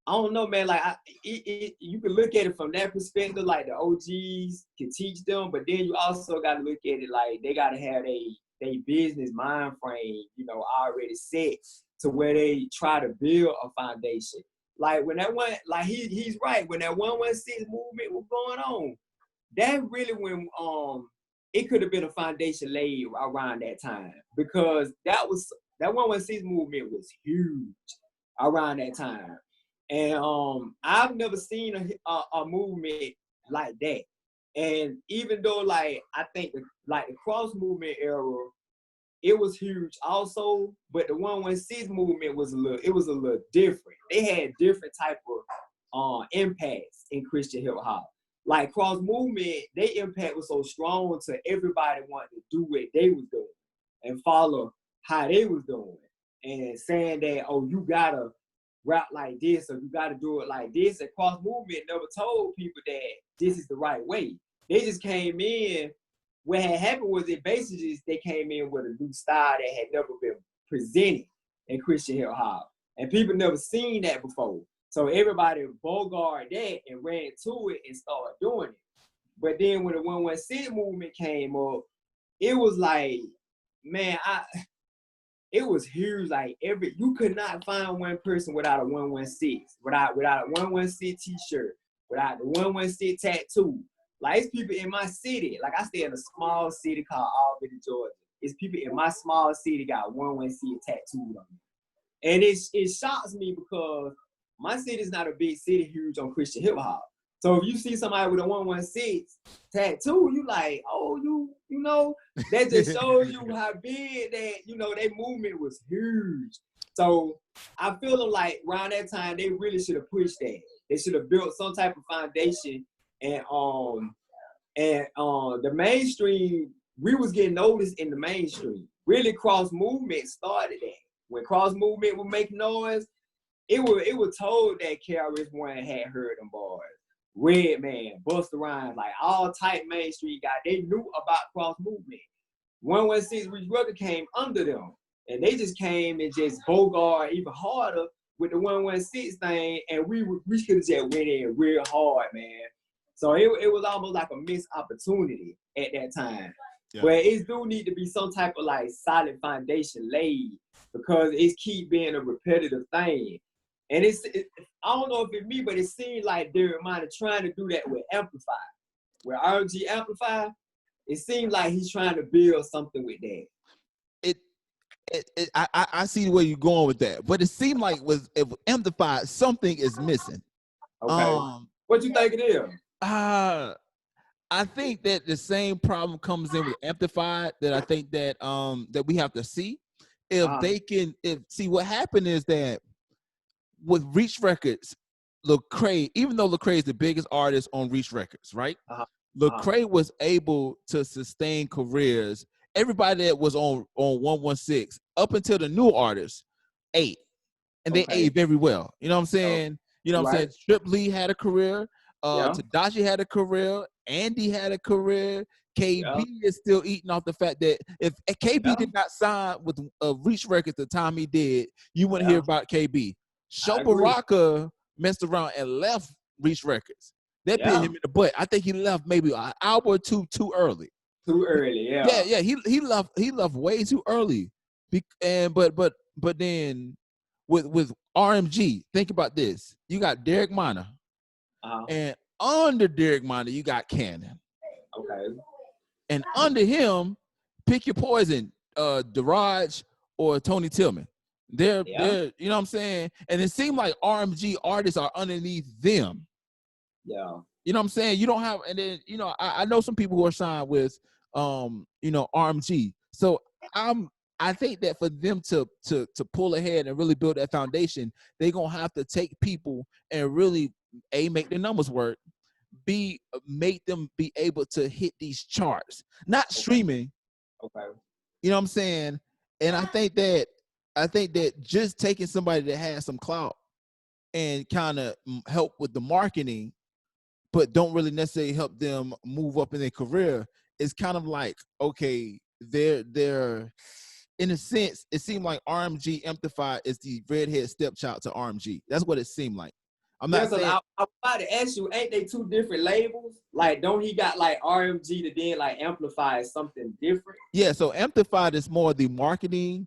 I don't know, man. Like you can look at it from that perspective, like the OGs can teach them, but then you also got to look at it like they got to have a business mind frame, you know, already set to where they try to build a foundation. Like when that one, like he's right. When that 116 movement was going on, that really when it could have been a foundation laid around that time, because that 116 movement was huge around that time. And I've never seen a movement like that. And even though like I think the cross movement era, it was huge also, but the 116 movement was a little different. They had different type of impacts in Christian hip hop. Like cross movement, their impact was so strong to everybody wanting to do what they was doing and follow how they was doing, and saying that, oh, you gotta rap like this or you gotta do it like this. And cross movement never told people that this is the right way. They just came in. What had happened was it basically just they came in with a new style that had never been presented in Christian hip hop, and people never seen that before. So everybody bogart that and ran to it and started doing it. But then when the 116 movement came up, it was like, man, it was huge. Like you could not find one person without a 116, without a 116 t-shirt, without the 116 tattoo. Like it's people in my city. Like I stay in a small city called Albany, Georgia. It's people in my small city got 116 tattooed on me. And it shocks me because my city is not a big city huge on Christian hip hop. So if you see somebody with a 116 tattoo, you like, oh, you know, that just shows you how big that, you know, that movement was huge. So I feel them like around that time, they really should have pushed that. They should have built some type of foundation. And the mainstream, we was getting noticed in the mainstream. Really, cross movement started that. When cross movement would make noise, it was told that KRS-One had heard them boys. Redman, Busta Rhymes, like all type mainstream guys, they knew about cross movement. 116 Reach Brother came under them, and they just came and just bogart even harder with the 116 thing, and we could have just went in real hard, man. So it was almost like a missed opportunity at that time. Yeah. But it do need to be some type of like solid foundation laid because it's keep being a repetitive thing. And I don't know if it's me, but it seems like Derek Minor trying to do that with Amplify. With RG Amplify, it seems like he's trying to build something with that. I see where you're going with that, but it seemed like if Amplify, something is missing. Okay. What you think it is? I think that the same problem comes in with Amplified that I think that that we have to see. If they can see what happened is that with Reach Records, Lecrae, even though Lecrae is the biggest artist on Reach Records, right? Lecrae was able to sustain careers. Everybody that was on 116 up until the new artists ate, and they ate very well. You know what I'm saying? You know what I'm saying? Strip Lee had a career. Tadashi had a career. Andy had a career. KB is still eating off the fact that if KB did not sign with Reach Records the time he did, you wouldn't hear about KB. Sho Baraka messed around and left Reach Records. That bit him in the butt. I think he left maybe an hour or two too early. Too early, yeah. Yeah. He left way too early. But then with RMG, think about this. You got Derek Minor, and under Derek Minor, you got Cannon. Okay. And under him, pick your poison, Daraj or Tony Tillman. They're you know what I'm saying? And it seemed like RMG artists are underneath them. Yeah. You know what I'm saying? You don't have, and then, you know, I know some people who are signed with you know, RMG. So I think that for them to pull ahead and really build that foundation, they're gonna have to take people and really make the numbers work, make them be able to hit these charts, not streaming. Okay. You know what I'm saying? And I think that just taking somebody that has some clout and kind of help with the marketing, but don't really necessarily help them move up in their career, is kind of like, okay, they're in a sense, it seemed like RMG Amplify is the redhead stepchild to RMG. That's what it seemed like. I'm not saying. I was about to ask you, ain't they two different labels? Like, don't he got like RMG to then like Amplify is something different? Yeah, so Amplified is more the marketing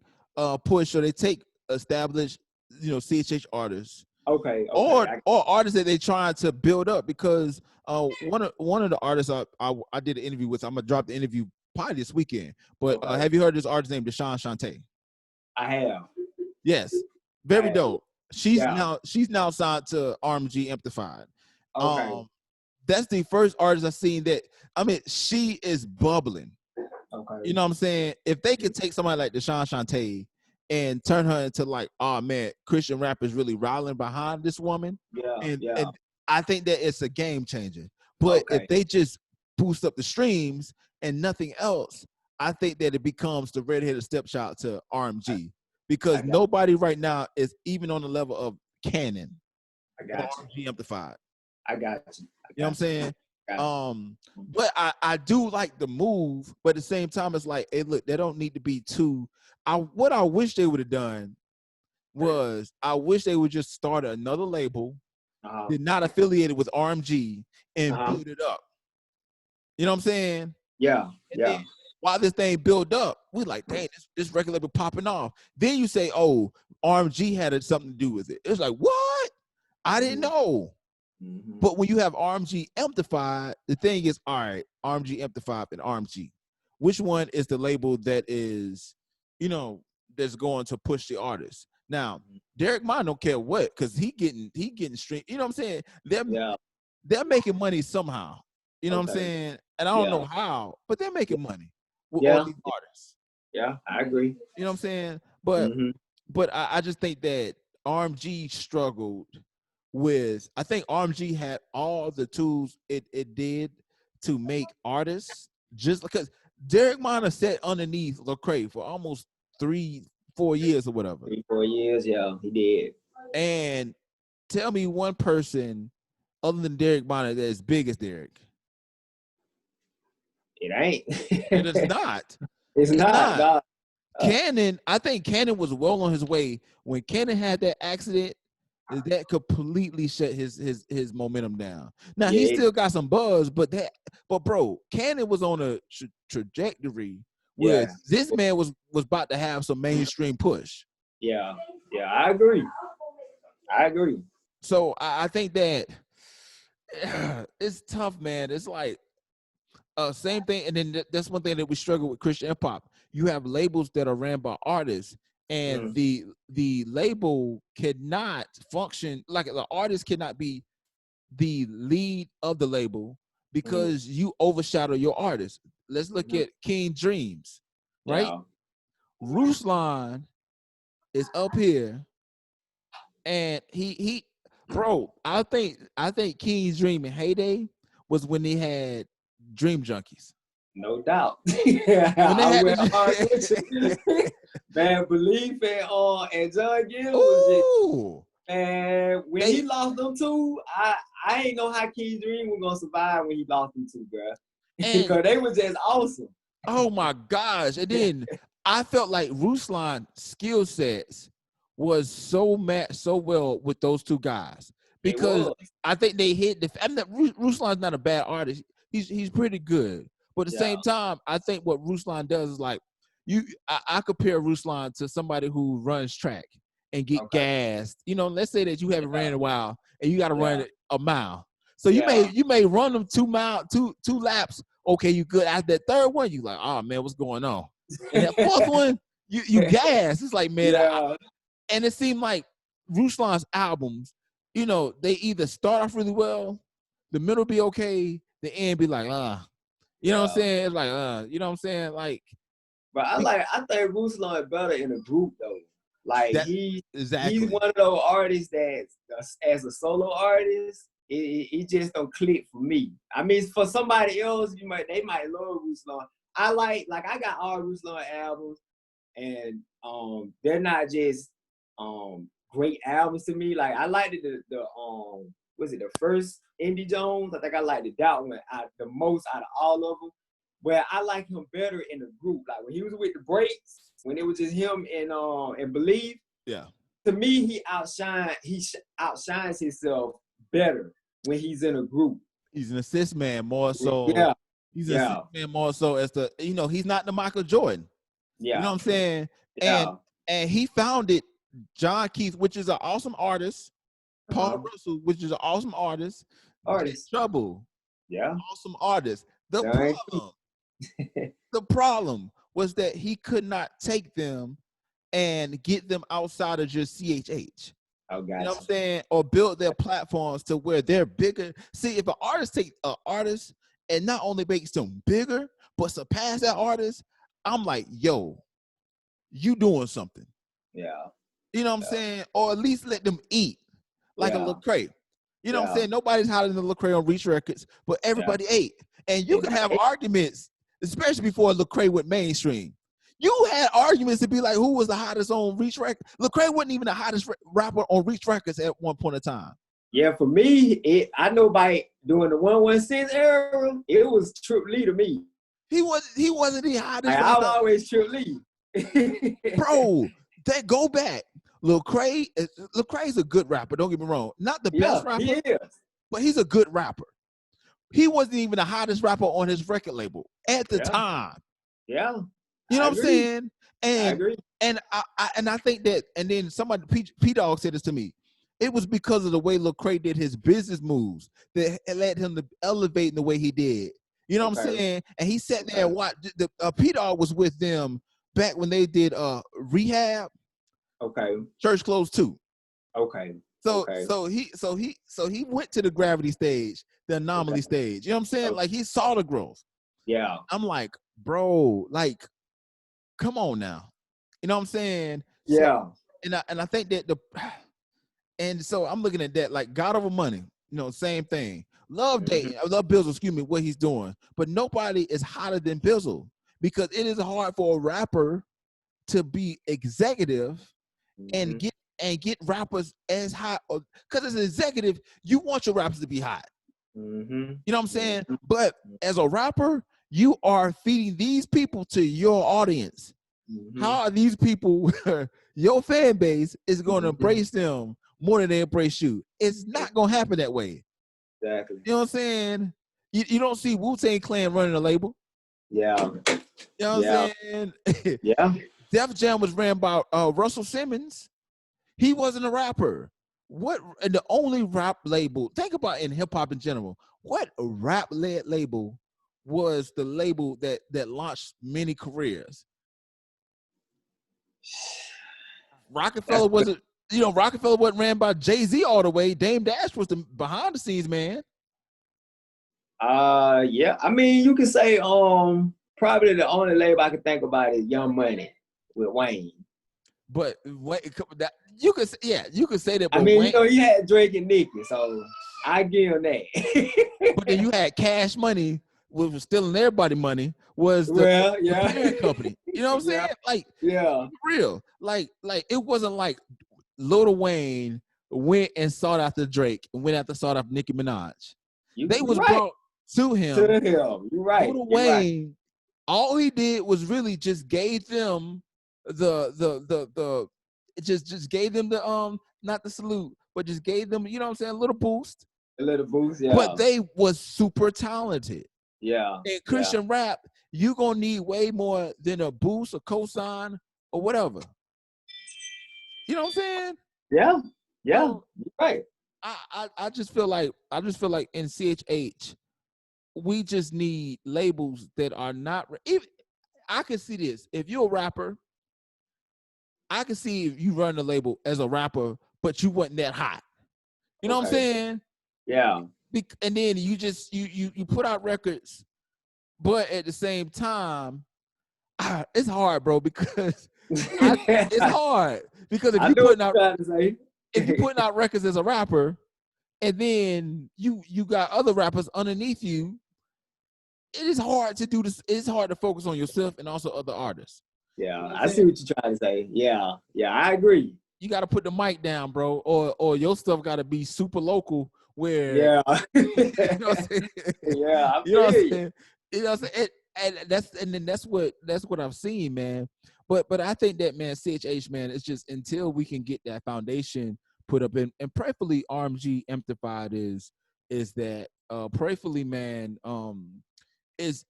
push. So they take established, you know, CHH artists. Okay. Or artists that they trying to build up, because one of the artists I did an interview with, I'm gonna drop the interview probably this weekend. But have you heard this artist named Deshaun Shantae? I have. Yes, very dope. She's now signed to RMG Amplified. Okay. That's the first artist I've seen that. I mean, she is bubbling. Okay. You know what I'm saying? If they could take somebody like Deshaun Shantae and turn her into like, oh man, Christian rappers really rallying behind this woman. And I think that it's a game changer. But if they just boost up the streams and nothing else, I think that it becomes the redheaded stepchild to RMG, because nobody right now is even on the level of Cannon. I got you. RMG Amplified. I got you. You know what I'm saying? But I do like the move, but at the same time, it's like, hey, look, they don't need to be too. What I wish they would have done was, I wish they would just start another label, they're not affiliated with RMG, and build it up. You know what I'm saying? Yeah. Then, while this thing build up, we like, dang, this record label popping off. Then you say, oh, RMG had something to do with it. It's like, what? I didn't know. But when you have RMG Amplified, the thing is, all right, RMG Amplified and RMG, which one is the label that is, you know, that's going to push the artist? Now, Derek Minor don't care what, because he getting stream. You know what I'm saying? They're making money somehow. You know what I'm saying? And I don't know how, but they're making money with all these artists. Yeah, I agree. You know what I'm saying? But I just think that RMG struggled with, I think RMG had all the tools it did to make artists, just because Derek Minor sat underneath Lecrae for almost 3-4 years or whatever. 3-4 years, yeah, he did. And tell me one person other than Derek Minor that is big as Derek. It ain't. It is not. It's not. Cannon, I think Cannon was well on his way when Cannon had that accident. that completely shut his momentum down. Now he Yeah, still got some buzz, but bro, Cannon was on a trajectory where yeah, this man was about to have some mainstream push. yeah, yeah. I agree. I agree. So I think that it's tough, man. It's like same thing, and then that's one thing that we struggle with Christian hip hop. You have labels that are ran by artists, and Mm, the label cannot function like the artist cannot be the lead of the label mm, because you overshadow your artist. Let's look mhm. at King Dreams, right? Yeah, Ruslan is up here, and bro, I think King's Dream in heyday was when they had Dream Junkies. no doubt. When they I had went hard with the you. Man, Belief and John Gill was just, ooh, man, when they he lost them two, I ain't know how Key Dream was gonna survive when he lost them two, bro. and Because they were just awesome. oh my gosh. And then I felt like Ruslan skill sets was so matched so well with those two guys It because was. I think they hit the. I'm not Ruslan's not a bad artist. He's pretty good, but at the Yeah. same time, I think what Ruslan does is like I compare Ruslan to somebody who runs track and get Okay. gassed. You know, let's say that you haven't ran Yeah. in a while and you got to run Yeah. it a mile. So Yeah. you may run them 2 mile, two laps. Okay, you good. After that third one, you like, oh man, what's going on? And that fourth one, you gas. It's like, man, Yeah. and it seemed like Ruslan's albums, you know, they either start off really well, the middle be okay, the end be like, you know what I'm Yeah. saying? It's like, you know what I'm saying? Like, But I think Ruslan is better in a group though. Like that he's exactly. one of those artists that as a solo artist, it just don't click for me. I mean, for somebody else, they might love Ruslan. I I got all Ruslan albums, and they're not just great albums to me. Like I liked the was it the first Indie Jones? I think I liked that one the most out of all of them. Where I like him better in the group. Like when he was with the Breaks, when it was just him and Believe. Yeah. To me, he outshines himself better when he's in a group. He's an assist man more so. Yeah, He's an assist yeah, man more so as the, you know, he's not the Michael Jordan. You know yeah, what I'm saying? yeah. And he founded John Keith, which is an awesome artist, Paul Uh-huh. Russell, which is an awesome artist, J Artist. Trouble, Yeah. awesome artist. Dang. The problem was that he could not take them and get them outside of just CHH. Oh, You know what gotcha. I'm saying? Or build their platforms to where they're bigger. See, if an artist takes an artist and not only makes them bigger, but surpass that artist, I'm like, yo, you doing something. Yeah, You know what I'm yeah, saying? Or at least let them eat like a yeah, Lecrae. You know what I'm yeah, saying? Nobody's hotter than Lecrae on Reach Records, but yeah. everybody ate. And you can have arguments, especially before Lecrae went mainstream. You had arguments to be like, who was the hottest on Reach Records? Lecrae wasn't even the hottest rapper on Reach Records at one point in time. Yeah, for me, I know by during the 116 era, it was Trip Lee to me. He wasn't the hottest I was rapper. always Trip Lee. Bro, that go back. Lecrae is a good rapper, don't get me wrong. Not the best Yeah, he rapper, is. but he's a good rapper. He wasn't even the hottest rapper on his record label at the Yeah, time. yeah. You know I what I'm agree. saying? I And agree. I think that, and then somebody P Dog said this to me. It was because of the way Lecrae did his business moves that led him to elevate in the way he did. You know what I'm Okay. saying? And he sat there Okay. and watched. P Dog was with them back when they did Rehab. Okay. Church Closed too. Okay. So Okay. he went to the gravity stage, the Okay. anomaly stage. You know what I'm saying? Okay. Like he saw the growth. Yeah. I'm like, bro, like, come on now. You know what I'm saying? So Yeah. and I think that and so I'm looking at that like God Over Money, you know, same thing. Love Mm-hmm. dating, I love Bizzle, excuse me, what he's doing. But nobody is hotter than Bizzle because it is hard for a rapper to be executive and Mm-hmm. get rappers as hot, because as an executive, you want your rappers to be hot. Mm-hmm. You know what I'm saying? But as a rapper, you are feeding these people to your audience. Mm-hmm. How are these people, your fan base is going to Mm-hmm. embrace them more than they embrace you. It's not gonna happen that way. Exactly. You know what I'm saying? You don't see Wu-Tang Clan running a label. Yeah. You know what Yeah. I'm saying? Yeah. Def Jam was ran by Russell Simmons. He wasn't a rapper. What, and the only rap label, think about in hip hop in general, what rap led label was the label that launched many careers? That's Rockefeller wasn't, Rockefeller wasn't ran by Jay-Z all the way. Dame Dash was the behind the scenes man. yeah. I mean, you could say probably the only label I can think about is Young Money with Wayne. But that you could say that, I but mean, Wayne, he had Drake and Nicki, so I give him that. but then you had Cash Money, which was stealing everybody money, was the yeah. parent company. You know what I'm Yeah. saying? Like, Yeah. for real. Like it wasn't like Lil Wayne went and sought after Drake and went sought after Nicki Minaj. They You're was right. brought to him. To him. You're right. Lil You're right. Wayne, all he did was really just gave them just gave them the not the salute, but just gave them, you know what I'm saying, a little boost. A little boost, yeah. But they was super talented. Yeah. In Christian rap, you gonna need way more than a boost, a cosign, or whatever. You know what I'm saying? Yeah. Yeah. So, you're right. I just feel like in CHH, we just need labels that are not. Even, I can see this. If you're a rapper, I can see if you run the label as a rapper, but you wasn't that hot. You know what I'm saying? Yeah. And then you just you put out records, but at the same time, it's hard, bro, because it's hard because if you're putting out records as a rapper, and then you got other rappers underneath you, it is hard to do this. It's hard to focus on yourself and also other artists. Yeah, you know I see what you're trying to say. Yeah, I agree. You got to put the mic down, bro, or your stuff got to be super local. Where you know what I'm saying? Yeah, I you know what I'm feel saying? You know what I'm saying? And that's what I've seen, man. But I think that, man, CHH, man, it's just until we can get that foundation put up in, and prayerfully RMG amplified is that prayerfully, man, is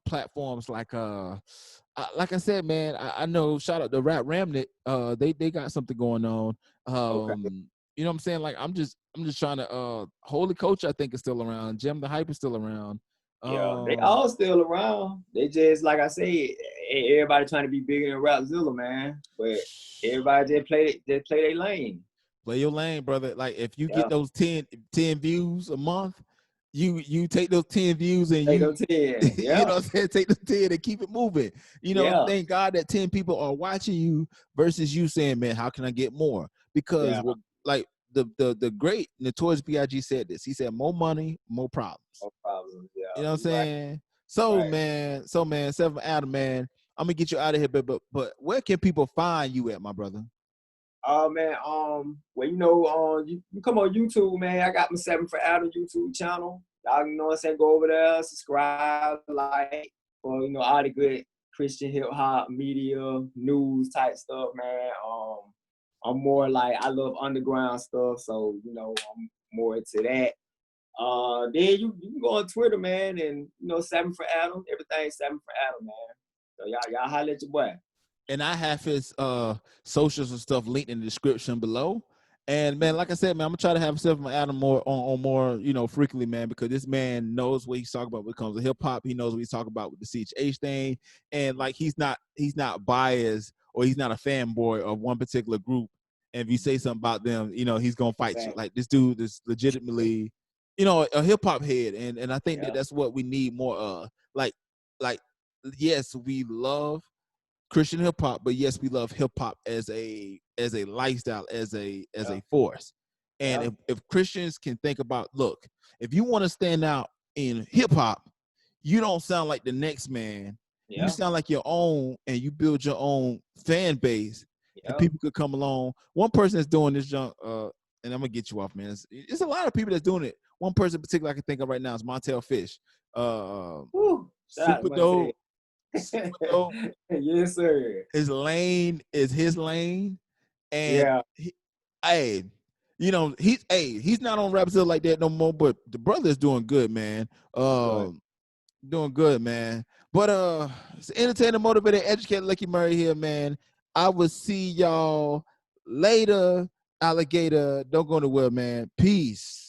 platforms like I said, man, I know, shout out to Rap Ramnet, they got something going on. Okay. You know what I'm saying? Like I'm just trying to Holy Coach, I think, is still around. Jim the Hype is still around. Yeah, they all still around. They just, like I said, everybody trying to be bigger than Rapzilla, man. But everybody just play their lane. Play your lane, brother. Like if you get those 10 views a month, you take those 10 views and Take you those 10. Yeah. you know what I'm saying, take the 10 and keep it moving. You know, thank God that 10 people are watching you versus you saying, man, how can I get more? Because like the great Notorious B.I.G. said this. He said, more money, more problems. More problems, yeah. You know what I'm saying? Right. So man, Seven Adam, man, I'm gonna get you out of here, but where can people find you at, my brother? Oh man, well, you come on YouTube, man. I got my 7 for Adam YouTube channel. Y'all, you know what I'm saying, go over there, subscribe, like, for all the good Christian hip hop media news type stuff, man. I'm more like, I love underground stuff, so I'm more into that. Then you can go on Twitter, man, and 7 for Adam, everything 7 for Adam, man. So y'all holler at your boy. And I have his socials and stuff linked in the description below. And man, like I said, man, I'm gonna try to have Seven Adam more on more, frequently, man, because this man knows what he's talking about when it comes to hip hop. He knows what he's talking about with the CHH thing, and like he's not biased or he's not a fanboy of one particular group. And if you say something about them, he's gonna fight you. Like this dude is legitimately, a hip hop head, and I think that's what we need more of. Like, yes, we love Christian hip hop, but yes, we love hip hop as a lifestyle, as a force. And if Christians can think about, look, if you want to stand out in hip hop, you don't sound like the next man. You sound like your own, and you build your own fan base, and people could come along. One person that's doing this junk, and I'm gonna get you off, man. It's a lot of people that's doing it. One person in particular I can think of right now is Montel Fish. Super dope. Yes, sir. His lane is his lane, And Yeah. hey, he's not on Rap like that no more. But the brother is doing good, man. Good. Doing good, man. But it's entertaining, motivated, educated Lucky Murray here, man. I will see y'all later. Alligator, don't go nowhere, man. Peace.